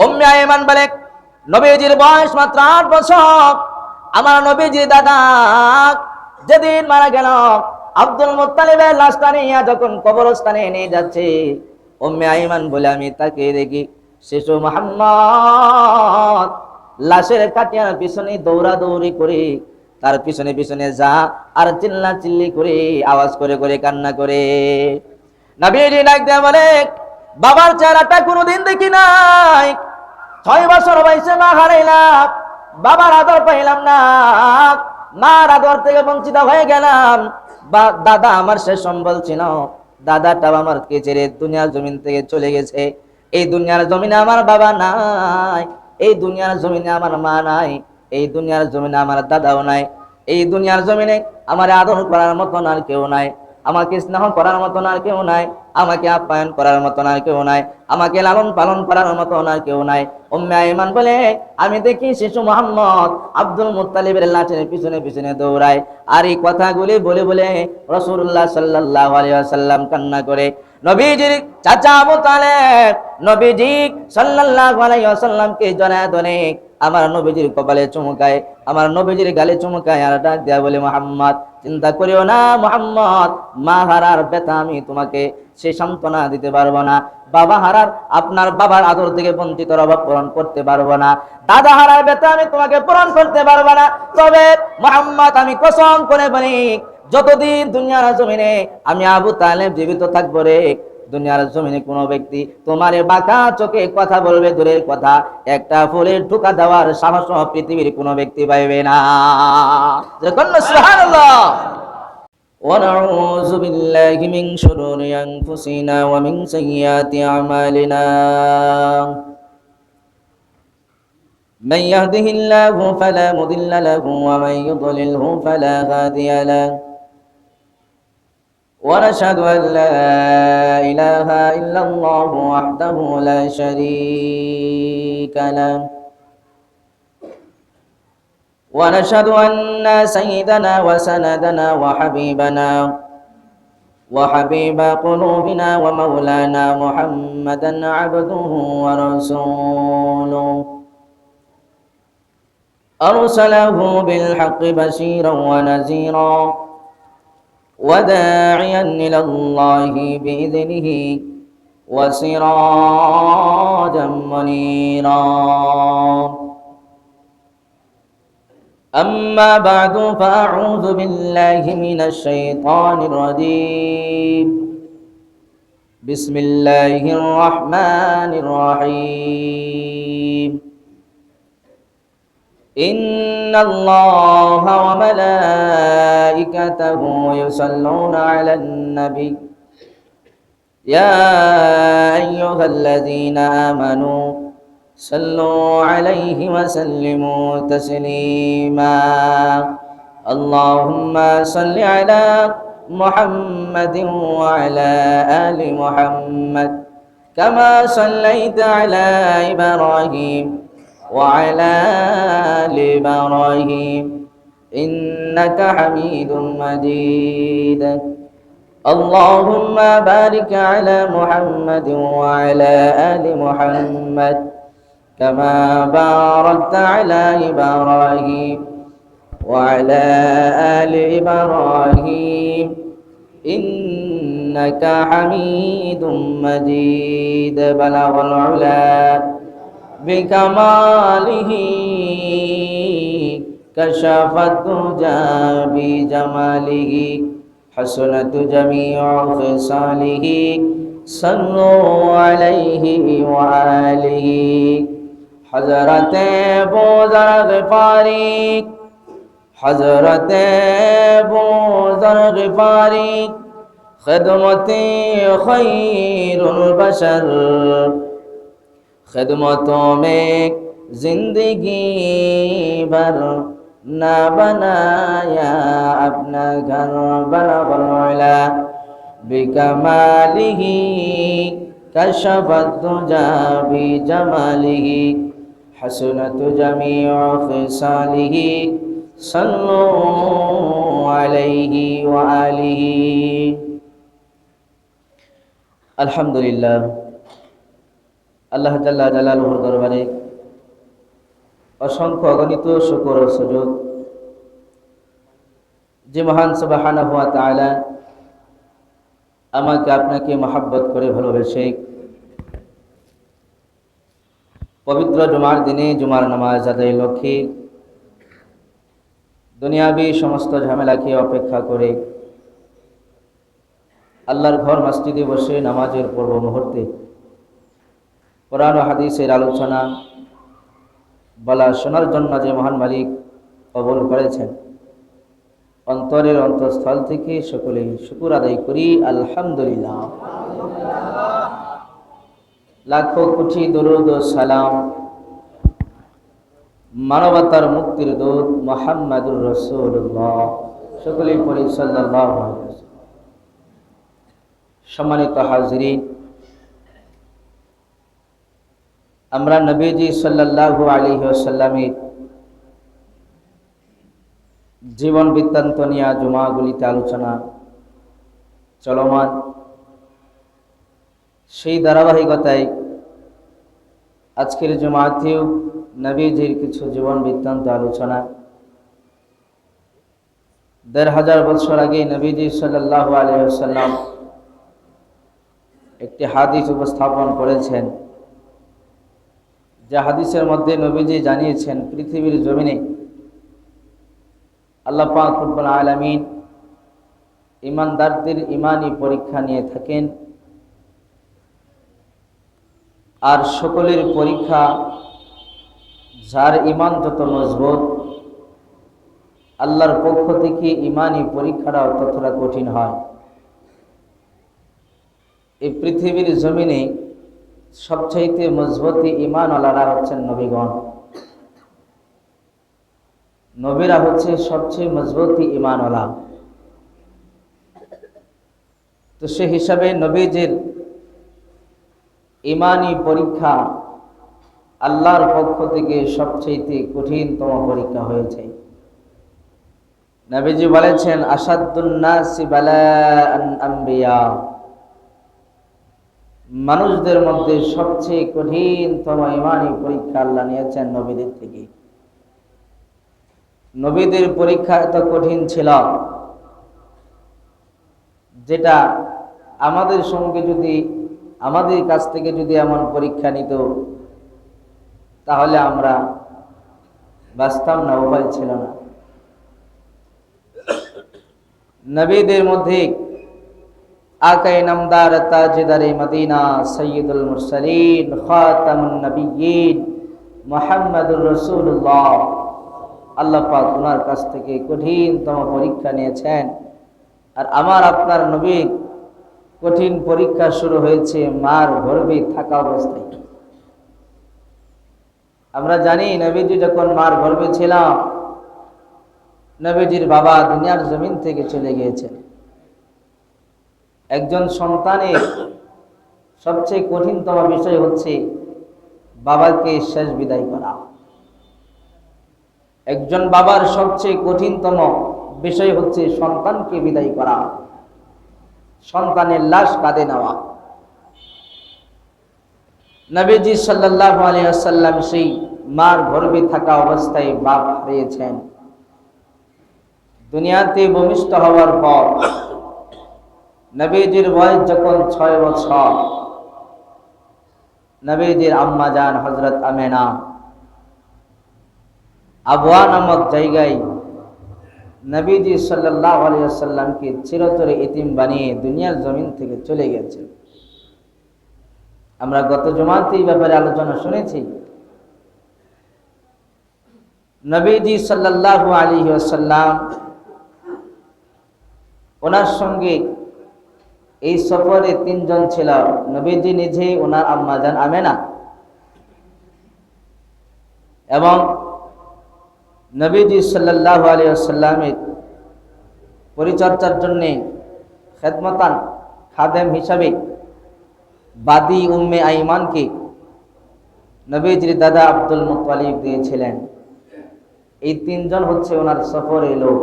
উম্মে আইমান বলে, নবীজির বয়স মাত্র 8 বছর। আমার নবীজির দাদা যেদিন মারা গেল, আব্দুল মুত্তালিবের লাশটা নিয়ে যখন কবরস্থানে নিয়ে যাচ্ছে, উম্মে আইমান বলে আমি তাকে দেখি শিশু মুহাম্মদ লাশের কাটিয়ার পিছনে দৌড়াদৌড়ি করে, তার পিছনে পিছনে যা আর চিল্লা চিল্লি করে আওয়াজ করে করে কান্না করে। নবীজি ডাক দিয়ে বলে, বাবার চেহারাটা কোনোদিন দেখি নাই, 6 বছর বয়সে মা হারাইলাম, বাবার আদর পাইলাম না, মার আদর থেকে বঞ্চিত হয়ে গেলাম। দাদা আমার শেষ সম্বল ছিল, দাদাটাও আমার কে ছেড়ে দুনিয়ার জমিন থেকে চলে গেছে। এই দুনিয়ার জমিনে আমার বাবা নাই, এই দুনিয়ার জমিনে আমার মা নাই, এই দুনিয়ার জমিনে আমার দাদাও নাই, এই দুনিয়ার জমিনে আমার আদর করার মতন আর কেউ নাই, আমাকে স্নেহ করার মতন আর কেউ নাই, আমাকে আপ্যায়ন করার মতন আর কেউ নাই, আমাকে লালন পালন করার মতন আর কেউ নাই। উম্মে আইমান বলে, আমি দেখি শিশু মুহাম্মদ আব্দুল মুত্তালিবের লাশের পিছনে পিছনে দৌড়ায়। আর এই কথাগুলি বলে বলে রাসূলুল্লাহ সাল্লাল্লাহু আলাইহি ওয়াসাল্লাম কান্না করে। নবীজির চাচা আবু তালেব নবীজি সাল্লাল্লাহু আলাইহি ওয়াসাল্লামকে জড়ায় ধরে আমার নবীজির কপালে চুমুকায়, আমার নবীজির গালে চুমুকায়, আর ডাক দেয়া বলে, মুহাম্মদ চিন্তা করিও না মুহাম্মদ, মা হারার ব্যথা আমি তোমাকে সে সান্ত্বনা দিতে পারবো না, বাবা হারার আপনার বাবার আদর থেকে বঞ্চিত অভাব পূরণ করতে পারবো না, দাদা হারার ব্যথা আমি তোমাকে পূরণ করতে পারবো না। তবে মুহাম্মদ আমি কসম করে বলি, যতদিন দুনিয়ার জমিনে আমি আবু তালেব জীবিত থাকবো রে, দুনিয়ার জমিনে কোনো ব্যক্তি তোমার বাঁকা চোখে কথা বলবে দূরের কথা, একটা ফুলের ঠোকা দেওয়ার সাহস পৃথিবীর কোনো ব্যক্তি পাইবে না। সুবহানাল্লাহ। ونعوذ بالله من شرور أنفسنا ومن سيئات أعمالنا، من يهده الله فلا مضل له ومن يضلله فلا هادي له، ونشهد أن لا إله إلا الله وحده لا شريك له، ونشهد أن سيدنا وسندنا وحبيبنا وحبيب قلوبنا ومولانا محمدا عبده ورسوله، أرسله بالحق بشيرا ونذيرا وداعيا إلى الله بإذنه وسراجا منيرا. أما بعد فأعوذ بالله من الشيطان الرجيم، بسم الله الرحمن الرحيم. إن الله وملائكته يصلون على النبي يا أيها الذين آمنوا صلوا عليه وسلموا تسليما. اللهم صل على محمد وعلى آل محمد كما صليت على إبراهيم وعلى آل إبراهيم إنك حميد مجيد. اللهم بارك على محمد وعلى آل محمد كما باركت على إبراهيم وعلى آل إبراهيم إنك حميد مجيد. بلغ العلا بكماله كشف الدجى بجماله حسنت جميع خصاله صلوا عليه وآله. حضرت بوذر غفاری حضرت بوذر غفاری خدمت خیر البشر خدمتوں میں زندگی بھر نہ بنایا اپنا گھر. بلغ العلا بکمالہ کشف الدجى بجمالہ حسنت جميع خصاله صلوا عليه وآله. الحمد لله আল্লাহ জাল্লা জালালুহুর দরবারে অসংখ্য অগণিত শুকর ও সুজুদ যে মহান সুবহানাহু ওয়া তাআলা আমাকে আপনাকে মহব্বত করে ভালোবেসে পবিত্র জুমার দিনে জুমার নামাজ আদায়ের লক্ষ্যে দুনিয়াবি সমস্ত ঝামেলাকে অপেক্ষা করে আল্লাহর ঘর মসজিদে বসে নামাজের পূর্ব মুহূর্তে কোরআন ও হাদিসের আলোচনা বলা শোনার জন্য যে মহান মালিক কবুল করেছেন, অন্তরের অন্তঃস্থল থেকে সকলেই শুকর আদায় করি আলহামদুলিল্লাহ। লাখো কোটি দরুদ ও সালাম মানবতার মুক্তির দূত মুহাম্মাদুর রাসূলুল্লাহ, সকলেই পড়ি সাল্লাল্লাহু আলাইহি ওয়াসাল্লাম। সম্মানিত হাজিরিন, আমরা নবীজি সাল্লাল্লাহু আলাইহি ওয়াসাল্লামের জীবন বৃত্তান্ত নিয়ে জুমাগুলিতে আলোচনা চলমান। সেই ধারাবাহিকতায় আজকের জুমাতেও নবীজির কিছু জীবন বৃত্তান্ত আলোচনা। ১৫০০ বছর আগে নবীজি সাল্লাল্লাহু আলাইহি ওয়াসাল্লাম একটি হাদিস উপস্থাপন করেছেন, যে হাদিসের মধ্যে নবীজি জানিয়েছেন পৃথিবীর জমিনে আল্লাহ পাক রব্বুল আলামিন ঈমানদারদের ঈমানি পরীক্ষা নিয়ে থাকেন, আর সকলের পরীক্ষা যার ঈমান যত মজবুত আল্লাহর পক্ষ থেকে ঈমানি পরীক্ষাটাও ততটা কঠিন হয়। এই পৃথিবীর জমিনে সবচাইতে মজবুত ঈমানওয়ালারা হচ্ছেন নবীগণ। নবীরা হচ্ছে সবচেয়ে মজবুত ঈমানওয়ালা। তো সে হিসাবে নবীজির ঈমানি পরীক্ষা আল্লাহর পক্ষ থেকে সবচেয়ে কঠিনতম পরীক্ষা হয়েছে। নবীজি বলেছেন, আসাদুন নাসি বালাআন আম্বিয়া, মানুষদের মধ্যে সবচেয়ে কঠিনতম ঈমানি পরীক্ষা আল্লাহ নিয়েছেন নবীদের থেকে। নবীদের পরীক্ষা এত কঠিন ছিল, যেটা আমাদের সঙ্গে যদি আমাদের কাছ থেকে যদি এমন পরীক্ষা নিত তাহলে আমরা বাঁচতাম না, উপায় ছিল না। নবীদের মধ্যে আকায়ে নামদার তাজদারে মদিনা সাইয়্যিদুল মুরসালিন খাতামুন নবিয়্যিন মুহাম্মাদুর রাসূলুল্লাহ, আল্লাহ পাক ওনার কাছ থেকে কঠিনতম পরীক্ষা নিয়েছেন। আর আমার আপনার নবীর কঠিন পরীক্ষা শুরু হয়েছে মার গর্ভে থাকা অবস্থায়। আমরা জানি নবীজি যখন মার গর্ভে ছিলাম, নবীজির বাবা দুনিয়ার জমিন থেকে চলে গিয়েছেন। একজন সন্তানের সবচেয়ে কঠিনতম বিষয় হচ্ছে বাবাকে শেষ বিদায় করা। একজন বাবার সবচেয়ে কঠিনতম বিষয় হচ্ছে সন্তানকে বিদায় করা, সন্তানের লাশ কাঁধে নেওয়া। নবীজি সাল্লাল্লাহু আলাইহি ওয়াসাল্লাম সেই মার গর্ভে থাকা অবস্থায় বাপ হারিয়েছেন। দুনিয়াতে ভূমিষ্ঠ হওয়ার পর নবীজির বয়স যখন 6 বছর, নবীজির আম্মা জান হযরত আমেনা আবওয়া নামক জায়গায় নবীজি সাল্লাল্লাহু আলাইহি ওয়াসাল্লামকে চিরতরে এতিম বানিয়ে দুনিয়ার জমিন থেকে চলে গেছেন। আমরা গত জুমাতে এই ব্যাপারে আলোচনা শুনেছি। নবীজি সাল্লাল্লাহু আলাইহি ওয়াসাল্লাম ওনার সঙ্গে এই সফরে 3 জন ছিল। নবীজি নিজে, ওনার আম্মা জান আমেনা এবং নবীজি সাল্লাল্লাহু আলাইহি ওয়াসাল্লামের পরিচর্যার জন্য খেদমতান খাদেম হিসাবে বাদী উম্মে আইমানকে নবীজির দাদা আব্দুল মুত্তালিব দিয়েছিলেন। এই 3 জন হচ্ছে ওনার সফরে লোক।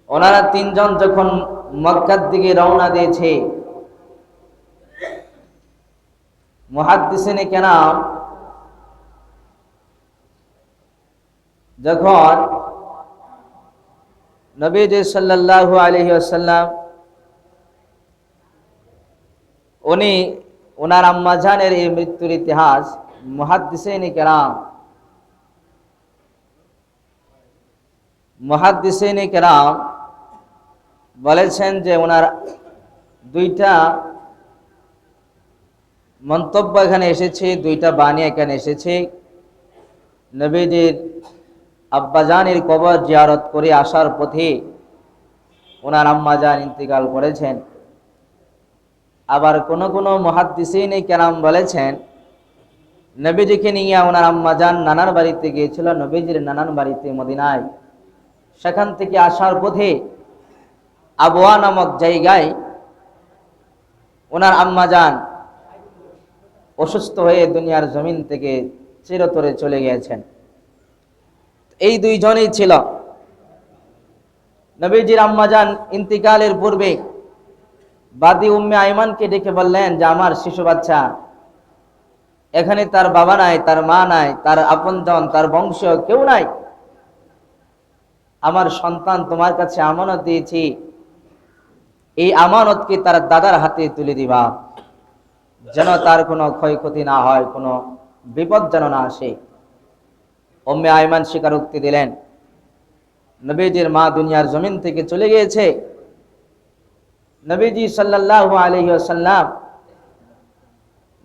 ওনারা 3 জন যখন মক্কার দিকে রওনা দিয়েছে, মুহাদ্দিসিনে কেরাম যখন নবীজি সাল্লাল্লাহু আলাইহি ওয়াসাল্লাম উনি ওনার আম্মা জানের এই মৃত্যুর ইতিহাস মুহাদ্দিসিনে কেরাম বলেছেন যে ওনার দুইটা মন্তব্য এখানে এসেছে, দুইটা বাণী এখানে এসেছে। নবীজির আব্বাজানের কবর জিয়ারত করে আসার পথে ওনার আম্মাজান ইন্তিকাল করেছেন। আবার কোন কোন মুহাদ্দিসিনে কেরাম বলেছেন নবীজিকে নিয়ে ওনার আম্মাজান নানার বাড়িতে গিয়েছিল, নবীজির নানার বাড়িতে মদিনায়। সেখান থেকে আসার পথে আবওয়া নামক জায়গায় ওনার আম্মাজান অসুস্থ হয়ে দুনিয়ার জমিন থেকে চিরতরে চলে গিয়েছেন। এই দুইজনেই ছিল। নবীজির আম্মাজান ইন্তিকালের পূর্বে বাদী উম্মে আইমানকে ডেকে বললেন যে আমার শিশু বাচ্চা, এখানে তার বাবা নাই, তার মা নাই, তার আপনজন, তার বংশীয় কেউ নাই। আমার সন্তান তোমার কাছে আমানত দিয়েছি, এই আমানতকে তার দাদার হাতে তুলে দিবা, যেন তার কোনো ক্ষয়ক্ষতি না হয়, কোনো বিপদ যেন না আসে। উম্মে আইমান স্বীকারোক্তি দিলেন নবীজির মা দুনিয়ার জমিন থেকে চলে গিয়েছে। নবীজি সাল্লাল্লাহু আলাইহি ওয়াসাল্লাম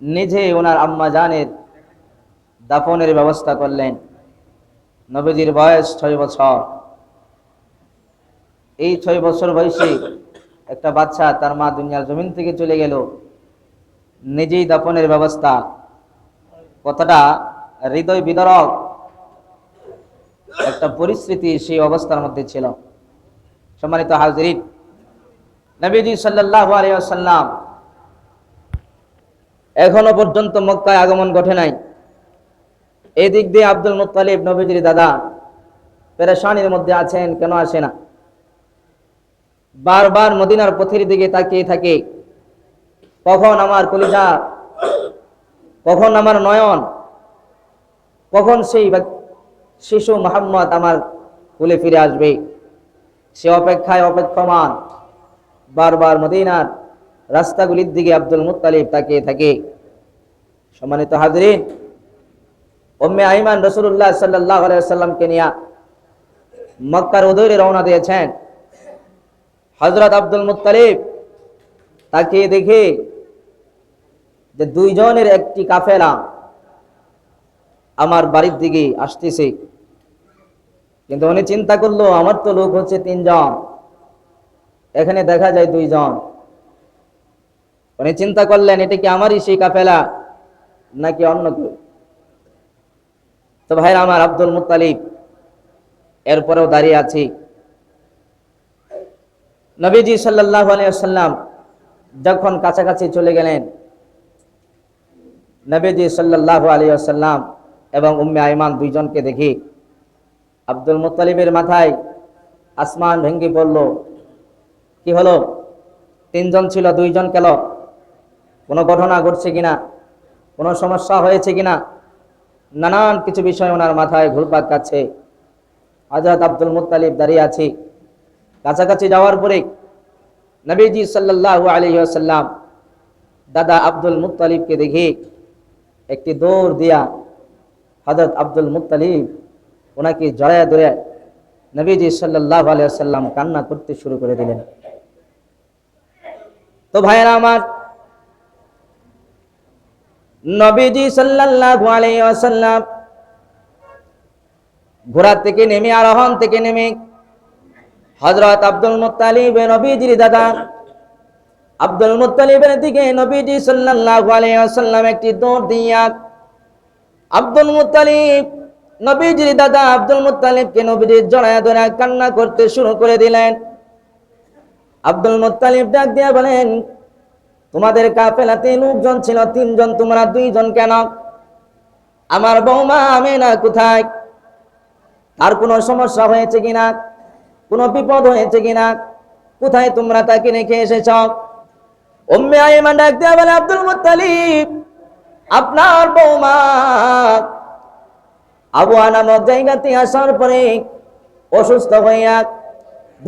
নিজে ওনার আম্মা জানের দাফনের ব্যবস্থা করলেন। নবীজির বয়স 6 বছর। এই 6 বছর বয়সী একটা বাচ্চা, তার মা দুনিয়ার জমিন থেকে চলে গেল, নিজেই দাফনের ব্যবস্থা। কতটা হৃদয় বিদারক একটা পরিস্থিতি সেই অবস্থার মধ্যে ছিল। সম্মানিত হাজিরিন, নবীজি সাল্লাল্লাহু আলাইহি ওয়াসাল্লাম এখনো পর্যন্ত মক্কায় আগমন ঘটে নাই। এই দিক দিয়ে আব্দুল মুত্তালিব নবীজির দাদা পেরেশানির মধ্যে আছেন, কেন আসে না। বারবার মদিনার পথের দিকে তাকিয়ে থাকে, কখন আমার কলিজা, কখন আমার নয়ন, কখন সেই শিশু মুহাম্মদ আমার কুলে ফিরে আসবে। সে অপেক্ষায় অপেক্ষমান। বারবার মদিনার রাস্তাগুলির দিকে আব্দুল মুত্তালিব তাকিয়ে থাকে। সম্মানিত হাজিরিন, উম্মে আইমান রাসূলুল্লাহ সাল্লাল্লাহু আলাইহি ওয়াসাল্লামকে নিয়ে মক্কার উদরে রওনা দিয়েছেন। হযরত আব্দুল মুত্তালিব তাকিয়ে দেখে যে দুইজনের একটি কাফেলা আমার বাড়ির দিকে আসতেছে। কিন্তু উনি চিন্তা করলো আমার তো লোক হচ্ছে 3 জন, এখানে দেখা যায় 2 জন। উনি চিন্তা করলেন এটা কি আমারই সেই কাফেলা নাকি অন্য কেউ। তো ভাইরা আমার, আব্দুল মুত্তালিব এরপরেও দাঁড়িয়ে আছে। নবীজি সাল্লাল্লাহু আলাইহি ওয়াসাল্লাম যখন কাছাকাছি চলে গেলেন, নবীজি সাল্লাল্লাহু আলাইহি ওয়াসাল্লাম এবং উম্মে আইমান দুইজনকে দেখি আব্দুল মুত্তালিবের মাথায় আসমান ভেঙে পড়ল। কি হলো? 3 জন ছিল, 2 জন কেন? কোনো ঘটনা ঘটছে কিনা, কোনো সমস্যা হয়েছে কিনা, নানান কিছু বিষয় ওনার মাথায় ঘুরপাক খাচ্ছে। হযরত আব্দুল মুত্তালিব দাঁড়িয়ে আছে। কাছাকাছি যাওয়ার পরে নবীজি সাল্লাল্লাহু আলাইহি ওয়াসাল্লাম দাদা আব্দুল মুত্তালিবকে দেখে একটি দৌড় দিয়া হযরত আব্দুল মুত্তালিব ওনাকে জড়ায়া ধরে নবীজি সাল্লাল্লাহু আলাইহি ওয়াসাল্লাম কান্না করতে শুরু করে দিলেন। তো ভাইরা আমার, নবীজি সাল্লাল্লাহু আলাইহি ওয়াসাল্লাম ঘোড়া থেকে নেমে, আরোহণ থেকে নেমে হযরত আব্দুল মুত্তালিব নবীজির দাদা আব্দুল মুত্তালিবের দিকে নবীজি সাল্লাল্লাহু আলাইহি ওয়াসাল্লাম একটি দৌড় দিয়া আব্দুল মুত্তালিব নবীজির দাদা আব্দুল মুত্তালিবকে নবীজি জড়ায়া ধরে কান্না করতে শুরু করে দিলেন। আব্দুল মুত্তালিব ডাক দিয়া বলেন, তোমাদের কাফেলাতে লোকজন ছিল 3 জন, তোমরা 2 জন কেন? আমার বৌমা আমেনা কোথায়? আর কোনো সমস্যা হয়েছে কিনা, কোনো বিপদ হয়েছে কিনা, কোথায় তোমরা তাকে রেখে এসেছ? উম্মে আইমান ডাক দিয়া বলে, আব্দুল মুত্তালিব আপনার বৌমা আবু আনামত জায়গাতে আসার পরে অসুস্থ হইয়া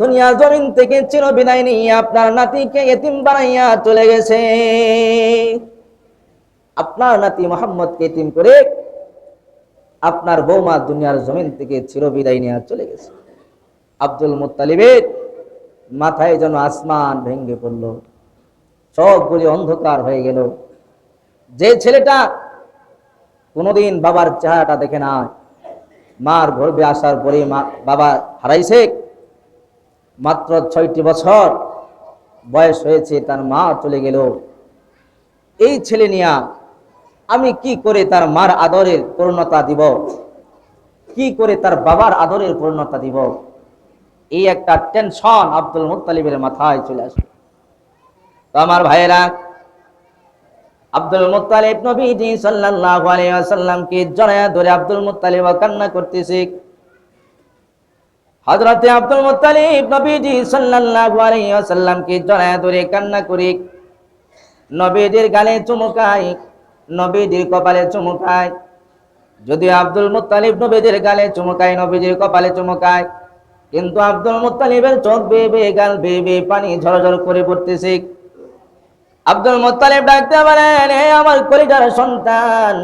দুনিয়ার জমিন থেকে চির বিদায় নিয়ে আপনার নাতিকে এতিম বানাইয়া চলে গেছে। আপনার নাতি মোহাম্মদকে এতিম করে আপনার বৌমা দুনিয়ার জমিন থেকে চির বিদায় নিয়ে চলে গেছে। আব্দুল মুত্তালিবের মাথায় যেন আসমান ভেঙে পড়ল, সবগুলি অন্ধকার হয়ে গেল। যে ছেলেটা কোনোদিন বাবার চেহারাটা দেখে না, মার গর্ভে আসার পরে বাবা হারাইছে, মাত্র 6টি বছর বয়স হয়েছে, তার মা চলে গেল। এই ছেলে নিয়া আমি কি করে তার মার আদরের পূর্ণতা দিব, কি করে তার বাবার আদরের পূর্ণতা দিব, এই একটা টেনশন আব্দুল মুত্তালিবের মাথায় চলে আসে। তো আমার ভাইয়েরা, আব্দুল মুত্তালিব নবীজি সাল্লাল্লাহু আলাইহি ওয়াসাল্লামকে জড়ায়া ধরে আব্দুল মুত্তালিব কান্না করতেছে। হযরতে আব্দুল মুত্তালিব নবীজি সাল্লাল্লাহু আলাইহি ওয়াসাল্লামকে জড়ায়া ধরে কান্না করে নবীজির গালে চুমুকায়, নবীজির কপালে চুমুকায়। যদিও আব্দুল মুত্তালিব নবীজির গালে চুমুকায়, নবীজির কপালে চুমুকায়, কিন্তু আব্দুল মুত্তালিবের চোখ বেয়ে বেয়ে গাল বেয়ে বেয়ে পানি ঝরঝর করে পড়তেছে। আব্দুল মুত্তালিব ডাকতে বলেন, হে আমার কলিজার সন্তান,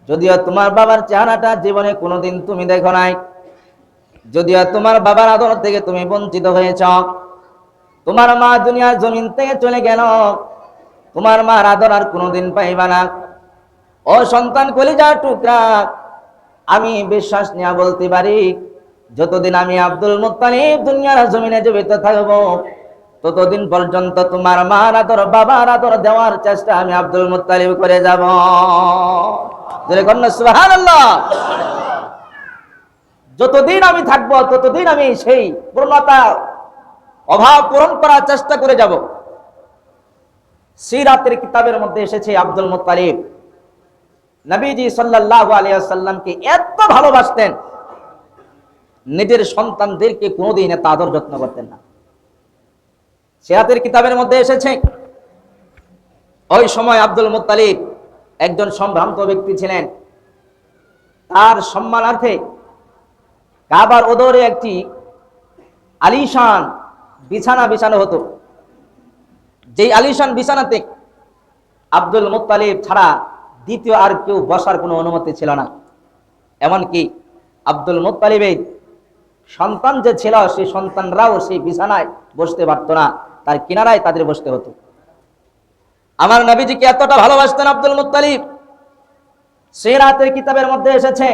যদিও তোমার বাবার চেহারাটা জীবনে কোনোদিন তুমি দেখো নাই, যদিও তোমার বাবার আদর থেকে তুমি বঞ্চিত হয়েছ, তোমার মা দুনিয়ার জমিন থেকে চলে গেল, তোমার মার আদর আর কোনোদিন পাইবা না। ও সন্তান কলিজার টুকরা, আমি বিশ্বাস নিয়ে বলতে পারি, যতদিন আমি আব্দুল মুত্তালিব দুনিয়ার জমিনে জীবিত থাকবো, ততদিন পর্যন্ত তোমার মার আদর বাবার আদর দেওয়ার চেষ্টা আমি আব্দুল মুত্তালিব করে যাব। সুবহানাল্লাহ। যতদিন আমি থাকবো ততদিন আমি সেই পূর্ণতা অভাব পূরণ করার চেষ্টা করে যাব। সিরাতের কিতাবের মধ্যে এসেছে আব্দুল মুত্তালিব নবীজি সাল্লাল্লাহু আলাইহি ওয়াসাল্লামকে এত ভালোবাসতেন, নিজের সন্তানদেরকে কোনোদিন এত আদর যত্ন করতেন না। সিরাতের কিতাবের মধ্যে এসেছে ওই সময় আব্দুল মুত্তালিব একজন সম্ভ্রান্ত ব্যক্তি ছিলেন। তার সম্মানার্থে কাবার ওদরে একটি আলিশান বিছানা বিছানো হতো। যেই আলিশান বিছানাতে আব্দুল মুত্তালিব ছাড়া দ্বিতীয় আর কেউ বসার কোনো অনুমতি ছিল না। এমনকি আব্দুল মুত্তালিবের সন্তান যে ছিল, সেই সন্তানরাও সেই বিছানায় বসতে পারত না, তার কিনারায় তাদের বসতে হতো। আমার নবীজিকে এতটা ভালোবাসতেন আব্দুল মুত্তালিব। সিরাতের কিতাবের মধ্যে এসেছে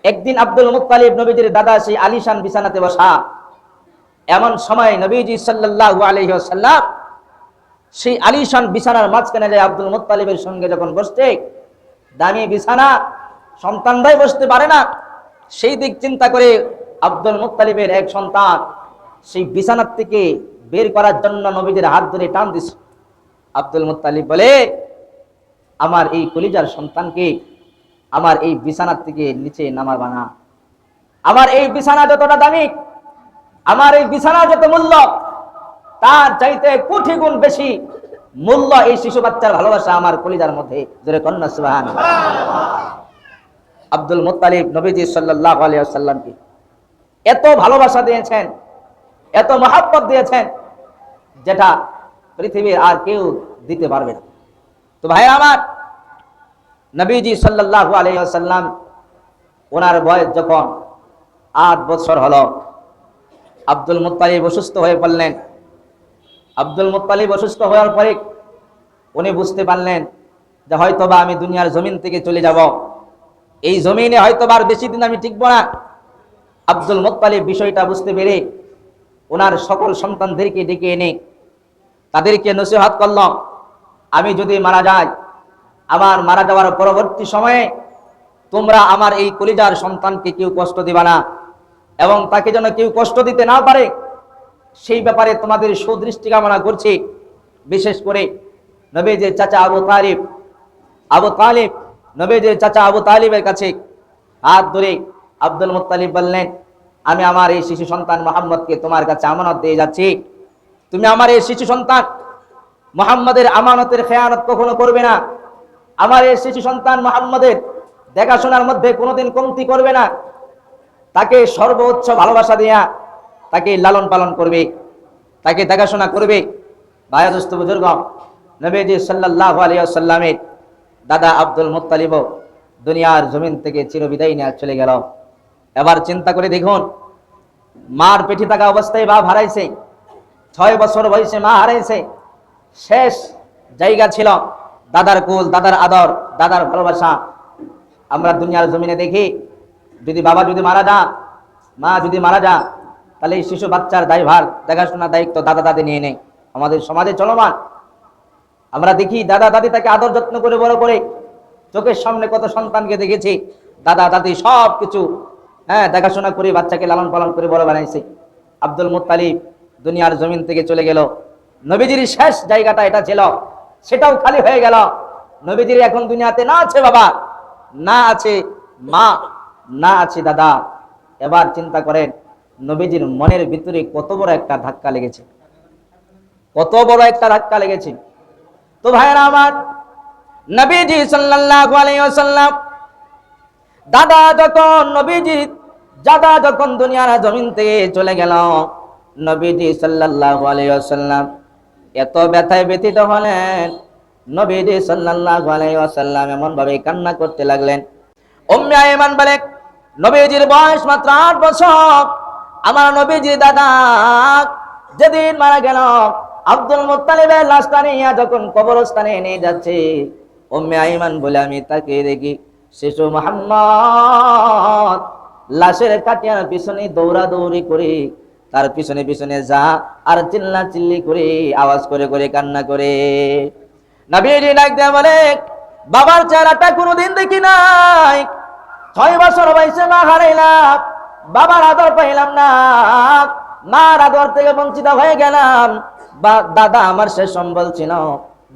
একদিন আব্দুল মুত্তালিব নবীজির দাদা সেই আলিশান বিছানাতে বসা। এমন সময় নবীজি সাল্লাল্লাহু আলাইহি ওয়াসাল্লাম সেই আলিশান বিছানার মাঝখানে যায় আব্দুল মুত্তালিবের সঙ্গে যখন বসতে, দামি বিছানা, সন্তানরাই বসতে পারে না, সেই দিক চিন্তা করে আব্দুল মুত্তালিবের এক সন্তান সেই বিছানার থেকে বের করার জন্য নবীজির হাত ধরে টান দিছে। আব্দুল মুত্তালিব বলে, আমার এই কলিজার সন্তানকে আমার এই বিছানার থেকে নিচে নামাবা না। আমার এই বিছানা যতটা দামি, আমার এই বিছানা যত মূল্য, তার চাইতে কোটি গুণ বেশি মূল্য এই শিশু বাচ্চার ভালোবাসা আমার কলিজার মধ্যে। জোরে কন্যা সুবহানাল্লাহ। আব্দুল মুত্তালিব নবীজি সাল্লাল্লাহু আলাইহি ওয়াসাল্লামকে এত ভালোবাসা দিয়েছেন, এত মহব্বত দিয়েছেন, যেটা পৃথিবীর আর কেউ দিতে পারবে না। তো ভাই আমার, নবীজি সাল্লাল্লাহু আলাইহি ওয়াসাল্লাম ওনার বয়স যখন 8 বছর হলো, আব্দুল মুত্তালিব অসুস্থ হয়ে পড়লেন। আব্দুল মুত্তালিব অসুস্থ হওয়ার পরে উনি বুঝতে পারলেন যে হয়তোবা আমি দুনিয়ার জমিন থেকে চলে যাব, এই জমিনে হয়তোবা আর বেশি দিন আমি টিকব না। আব্দুল মুত্তালিব বিষয়টা বুঝতে পেরে ওনার সকল সন্তানদেরকে ডেকে এনে তাদেরকে নসিহত করল, আমি যদি মারা যাই, আমার মারা যাওয়ার পরবর্তী সময়ে তোমরা আমার এই কলিজার সন্তানকে কেউ কষ্ট দিবা না, এবং তাকে যেন কেউ কষ্ট দিতে না পারে সেই ব্যাপারে তোমাদের সুদৃষ্টি কামনা করছি। বিশেষ করে নবীজির চাচা আবু তালিব নবীজির চাচা আবু তালিবের কাছে হাত ধরে আব্দুল মুত্তালিব বললেন, আমি আমার এই শিশু সন্তান মুহাম্মদকে তোমার কাছে আমানত দিয়ে যাচ্ছি। তুমি আমার এই শিশু সন্তান মুহাম্মদের আমানতের খেয়ানত কখনো করবে না, আমার এই শিশু সন্তান মুহাম্মদের দেখাশোনার মধ্যে কোনোদিন কমতি করবে না, তাকে সর্বোচ্চ ভালোবাসা দিয়া তাকে লালন পালন করবে, তাকে দেখাশোনা করবে। ভাইয়া দোস্ত বুজুর্গ, নবীজি সাল্লাল্লাহু আলাইহি ওয়াসাল্লামের দাদা আব্দুল মুত্তালিব দুনিয়ার জমিন থেকে চিরবিদায় নিয়ে চলে গেল। এবার চিন্তা করে দেখুন, মার পেটে থাকা অবস্থায় বাপ হারাইছে, 6 বছর বয়সে মা হারাইছে। শেষ জায়গা ছিল দাদার কোল, দাদার আদর, দাদার ভালোবাসা। আমরা দুনিয়ার জমিনে দেখি, যদি বাবা যদি মারা যা, মা যদি মারা যা, তাহলে এই শিশু বাচ্চার দায়ভার দেখাশোনার দায়িত্ব দাদা দাদি নিয়ে নেয়। আমাদের সমাজে চলমান, আমরা দেখি দাদা দাদি তাকে আদর যত্ন করে বড় করে। চোখের সামনে কত সন্তানকে দেখেছি, দাদা দাদি সব কিছু দেখাশোনা করে বাচ্চাকে লালন পালন করে বড় বানাইছে। আব্দুল মুত্তালিব দুনিয়ার জমিন থেকে চলে গেল। নবীজির শেষ জায়গাটা এটা ছিল, সেটাও খালি হয়ে গেল। নবীজির এখন দুনিয়াতে না আছে বাবা, না আছে মা, না আছে দাদা। এবার চিন্তা করেন, নবীজির মনের ভিতরে কত বড় একটা ধাক্কা লেগেছে, কত বড় একটা ধাক্কা লেগেছে। তো ভাইরা আমার, নবীজি সাল্লাল্লাহু আলাইহি ওয়াসাল্লাম দাদা যখন দুনিয়ার জমিন থেকে চলে গেল, নবীজি সাল্লাল্লাহু আলাইহি ওয়াসাল্লাম এত ব্যথায় ব্যথিত হলেন। নবীজি সাল্লাল্লাহু আলাইহি ওয়াসাল্লাম এমন ভাবে কান্না করতে লাগলেন। উম্মে আইমান বলে, নবীজির বয়স মাত্র 8 বছর। আমার নবীজির দাদা যেদিন মারা গেল, আব্দুল মুত্তালিবের লাশটা নিয়ে যখন কবরস্থানে নিয়ে যাচ্ছে, উম্মে আইমান বলে আমি তাকে দেখি শিশু মুহাম্মদ লাশের কাটিয়ার পিছনে দৌড়াদৌড়ি করে, তার পিছনে পিছনে যা আর চিল্লা চিল্লি করে আওয়াজ করে করে কান্না করে। নবীজি ডাক দিয়ে বলে, বাবার চেহারাটা কোনোদিন দেখি নাই, 6 বছর বয়সে মা হারাইলাম, বাবার আদর পাইলাম না, মার আদর থেকে বঞ্চিত হয়ে গেলাম। দাদা আমার শেষ সম্বল ছিল,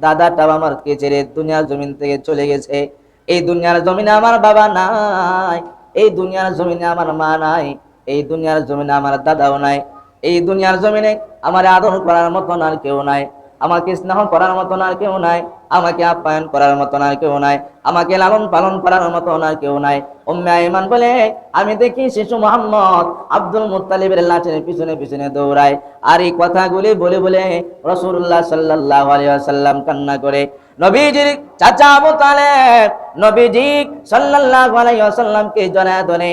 দাদাটাও আমার কে ছেড়ে দুনিয়ার জমিন থেকে চলে গেছে। এই দুনিয়ার জমিনে আমার বাবা নাই, এই দুনিয়ার জমিনে আমার মা নাই, এই দুনিয়ার জমিনে আমার দাদাও নাই, এই দুনিয়ার জমিনে আমার আদর করার মতন আর কেউ নাই, আমাকে স্নেহ করার মতন আর কেউ নাই, আমাকে আপ্যায়ন করার মতন আর কেউ নাই, আমাকে লালন পালন করার মতন আর কেউ নাই। উম্মে আইমান বলে, আমি দেখি শিশু মুহাম্মদ আব্দুল মুত্তালিবের লাশের পিছনে পিছনে দৌড়ায়। আর এই কথাগুলি বলে বলে রাসূলুল্লাহ সাল্লাল্লাহু আলাইহি ওয়াসাল্লাম কান্না করে। নবীজির চাচা আবু তালেব নবীজি সাল্লাল্লাহু আলাইহি ওয়াসাল্লামকে জড়ায় ধরে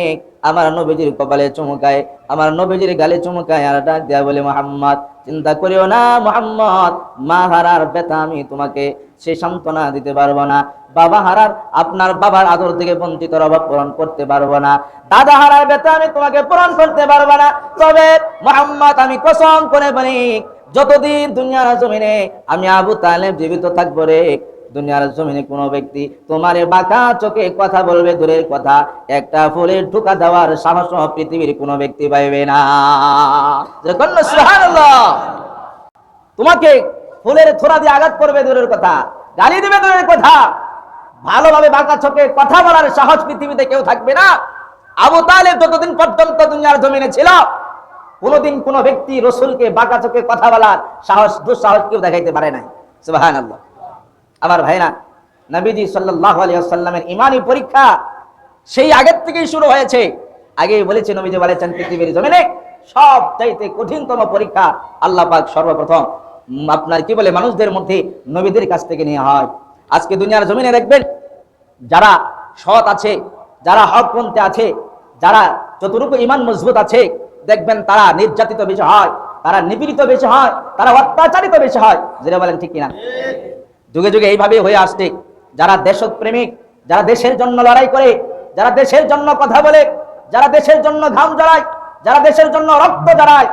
আমার নবীজির কপালে চুমুকায়, আমার নবীজির গালে চুমুকায়, আর ডাক দেয়া বলে, মুহাম্মদ চিন্তা করিও না মুহাম্মদ, মা হারার ব্যথা আমি তোমাকে সে সান্ত্বনা দিতে পারবো না, বাবা হারার আপনার বাবার আদর থেকে বঞ্চিত অভাব পূরণ করতে পারবো না, দাদা হারার ব্যথা আমি তোমাকে পূরণ করতে পারবো না। তবে মুহাম্মদ আমি কসম করে বলি, যতদিন দুনিয়ার জমিনে আমি আবু তালেব জীবিত থাকবো রে, দুনিয়ার জমিনে কোনো ব্যক্তি তোমারে বাঁকা চোখে কথা বলবে দূরের কথা, একটা ফুলের ঠোকা দেওয়ার সাহস পৃথিবীর কোনো ব্যক্তি পাইবে না। সুবহানাল্লাহ। তোমাকে ফুলের থোড়া দিয়ে আঘাত করবে দূরের কথা, গালি দিবে দূরের কথা, ভালোভাবে বাঁকা চোখে কথা বলার সাহস পৃথিবীতে কেউ থাকবে না। আবু তালেব যতদিন পর্যন্ত দুনিয়ার জমিনে ছিল, কোনোদিন কোনো ব্যক্তি রাসূলকে বাঁকা চোখে কথা বলার সাহস দুঃসাহস কেউ দেখাইতে পারে নাই। সুবহানাল্লাহ। আমার ভাইরা, নবীজি সাল্লাল্লাহু আলাইহি ওয়াসাল্লামের ঈমানি পরীক্ষা সেই আগের থেকেই শুরু হয়েছে। আগেই বলেছি, নবীজি বলেছেন পৃথিবীর জমিনে সবচাইতে কঠিনতম পরীক্ষা আল্লাহ পাক সর্বপ্রথম আপনার কি বলে মানুষদের মধ্যে নবীদের কাছ থেকে নেওয়া হয়। আজকে দুনিয়ার জমিনে দেখবেন, যারা সৎ আছে, যারা হকপন্থী আছে, যারা যতটুকু ঈমান মজবুত আছে, দেখবেন তারা নির্যাতিত বেশি হয়, তারা নিপীড়িত বেশি হয়, তারা অত্যাচারিত বেশি হয়। যেটা বলেন ঠিক কিনা? যুগে যুগে এইভাবে হয়ে আসছে। যারা দেশপ্রেমিক, যারা দেশের জন্য লড়াই করে, যারা দেশের জন্য কথা বলে, যারা দেশের জন্য ঘাম জড়ায়, যারা দেশের জন্য রক্ত জড়ায়,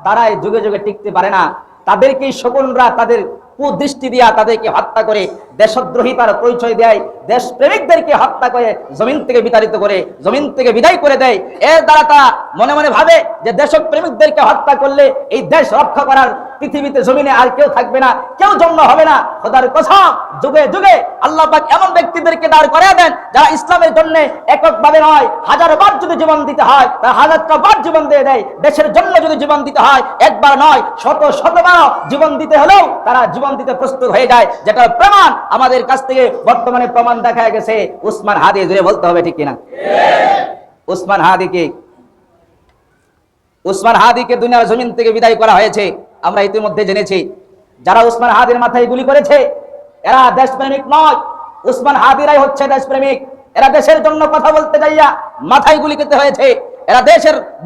তারাই যুগে যুগে টিকতে পারে না। তাদেরকে শকুনরা তাদের কুদৃষ্টি দিয়া তাদেরকে হত্যা করে, দেশদ্রোহিতার পরিচয় দেয়, দেশপ্রেমিকদেরকে হত্যা করে জমিন থেকে বিতাড়িত করে, জমিন থেকে বিদায় করে দেয়। এর দ্বারা তারা মনে মনে ভাবে যে দেশপ্রেমিকদেরকে হত্যা করলে এই দেশ রক্ষা করার পৃথিবীতে জমিনে আর কেউ থাকবে না, কেউ জন্ম হবে না। খোদার কসম, যুগে যুগে আল্লাহ পাক এমন ব্যক্তিদেরকে দাঁড় করিয়ে দেন যারা ইসলামের জন্য এককভাবে নয়, হাজারবার যদি জীবন দিতে হয় তারা হাজারটা বার জীবন দিয়ে দেয়। দেশের জন্য যদি জীবন দিতে হয় একবার নয় শত শতবার জীবন দিতে হলেও তারা জীবন দিতে প্রস্তুত হয়ে যায়, যেটা প্রমাণ আমাদের কাছ থেকে বর্তমানে প্রমাণ দেখা গেছে। উসমান হাদি, জুড়ে বলতে হবে ঠিক কিনা? উসমান হাদিকে দুনিয়ার জমিন থেকে বিদায় করা হয়েছে। আমরা ইতিমধ্যে জেনেছি যারা উসমান হাদির মাথায় গুলি করেছে এরা দেশপ্রেমিক নয়, উসমান হাদিরাই হচ্ছে দেশপ্রেমিক। এরা দেশের জন্য কথা বলতে যাইয়া মাথায় গুলি খেতে হয়েছে, এরা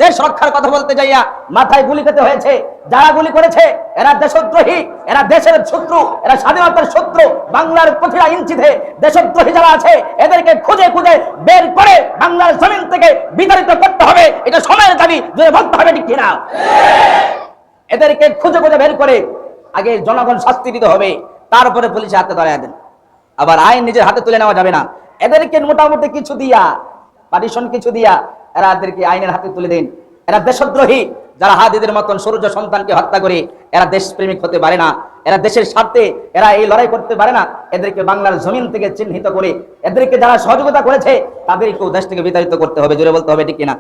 দেশ রক্ষার কথা বলতে যাইয়া মাথায় গুলি খেতে হয়েছে। যারা গুলি করেছে এরা দেশদ্রোহী, এরা দেশের শত্রু, এরা স্বাধীনতার শত্রু। বাংলার প্রতিটা ইঞ্চিতে দেশদ্রোহী যারা আছে এদেরকে খুঁজে খুঁজে বের করে বাংলার জমিন থেকে বিতাড়িত করতে হবে। এটা সময়ের দাবি, বলতে হবে ঠিক কিনা? এদেরকে খুঁজে খুঁজে বের করে আগে জনগণ শাস্তি দিতে হবে, তারপরে পুলিশের হাতে ধরায় দেন। আবার আইন নিজের হাতে তুলে নেওয়া যাবে না। এদেরকে মোটামুটি কিছু দিয়া, পারিশন কিছু দিয়া এদেরকে আইনের হাতে তুলে দিন। এরা দেশদ্রোহী। যারা হাদিদের মতন সূর্য সন্তানকে হত্যা করে এরা দেশপ্রেমিক হতে পারে না, এরা দেশের স্বার্থে এরা এই লড়াই করতে পারে না। এদেরকে বাংলার জমিন থেকে চিহ্নিত করে এদেরকে যারা সহযোগিতা করেছে তাদেরকেও দেশ থেকে বিতাড়িত করতে হবে। জোরে বলতে হবে ঠিক কিনা?